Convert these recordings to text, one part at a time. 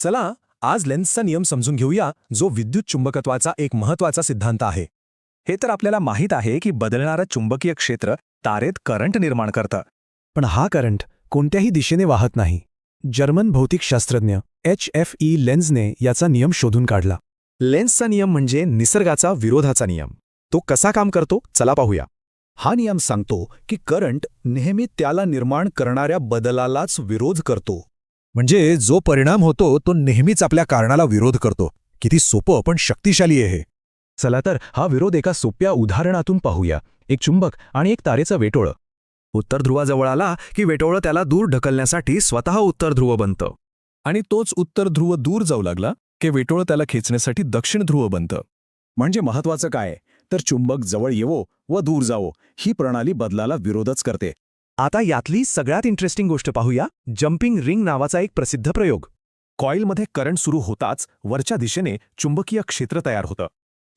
चला आज लेन्सचा नियम समजून घेऊया, जो विद्युत चुंबकत्वाचा एक महत्त्वाचा सिद्धांत आहे. हे तर आपल्याला माहीत आहे की बदलणारं चुंबकीय क्षेत्र तारेत करंट निर्माण करतं. पण हा करंट कोणत्याही दिशेने वाहत नाही. जर्मन भौतिकशास्त्रज्ञ HFE लेन्झने याचा नियम शोधून काढला. लेन्सचा नियम म्हणजे निसर्गाचा विरोधाचा नियम. तो कसा काम करतो चला पाहूया. हा नियम सांगतो की करंट नेहमी त्याला निर्माण करणाऱ्या बदलालाच विरोध करतो. म्हणजे जो परिणाम होतो तो नेहमीच आपल्या कारणाला विरोध करतो. किती सोपं पण शक्तिशाली आहे हे. चला तर हा विरोध एका सोप्या उदाहरणातून पाहूया. एक चुंबक आणि एक तारेचं वेटोळं. उत्तर ध्रुवाजवळ आला की वेटोळं त्याला दूर ढकलण्यासाठी स्वतः उत्तर ध्रुव बनतं. आणि तोच उत्तर ध्रुव दूर जाऊ लागला की वेटोळं त्याला खेचण्यासाठी दक्षिण ध्रुव बनतं. म्हणजे महत्वाचं काय तर चुंबक जवळ येवो व दूर जावो ही प्रणाली बदलाला विरोधच करते. आता यातली सगळ्यात इंटरेस्टिंग गोष्ट पाहूया. जम्पिंग रिंग नावाचा एक प्रसिद्ध प्रयोग. कॉईलमध्ये करंट सुरू होताच वरच्या दिशेने चुंबकीय क्षेत्र तयार होतं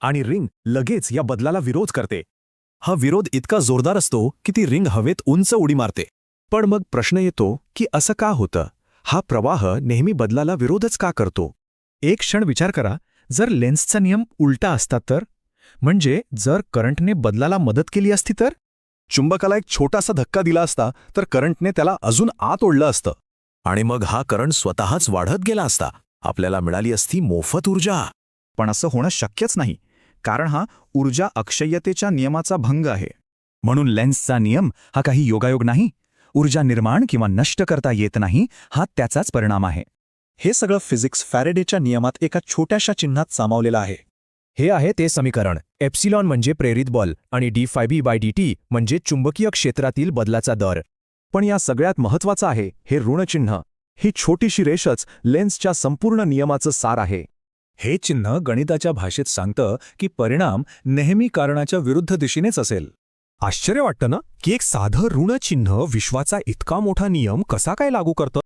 आणि रिंग लगेच या बदलाला विरोध करते. हा विरोध इतका जोरदार असतो की ती रिंग हवेत उंच उडी मारते. पण मग प्रश्न येतो की असं का होतं? हा प्रवाह नेहमी बदलाला विरोधच का करतो? एक क्षण विचार करा, जर लेन्सचा नियम उलटा असता तर? म्हणजे जर करंटने बदलाला मदत केली असती तर? चुंबकाला एक छोटासा धक्का दिला असता तर करंटने त्याला अजून आत ओढलं असतं. आणि मग हा करंट स्वतःच वाढत गेला असता. आपल्याला मिळाली असती मोफत ऊर्जा. पण असं होणं शक्यच नाही, कारण हा ऊर्जा अक्षय्यतेच्या नियमाचा भंग आहे. म्हणून लेन्सचा नियम हा काही योगायोग नाही. ऊर्जा निर्माण किंवा नष्ट करता येत नाही, हा त्याचाच परिणाम आहे. हे सगळं फिजिक्स फॅरेडेच्या नियमात एका छोट्याशा चिन्हात सामावलेलं आहे. हे आहे ते समीकरण. एप्सिलॉन म्हणजे प्रेरित बल आणि d∅b/dt म्हणजे चुंबकीय क्षेत्रातील बदलाचा दर. पण या सगळ्यात महत्त्वाचं आहे हे ऋणचिन्ह. ही छोटीशी रेषच लेन्सच्या संपूर्ण नियमाचं सार आहे. हे चिन्ह गणिताच्या भाषेत सांगतं की परिणाम नेहमी कारणाच्या विरुद्ध दिशेनेच असेल. आश्चर्य वाटतं ना की एक साधं ऋणचिन्ह विश्वाचा इतका मोठा नियम कसा काय लागू करतं.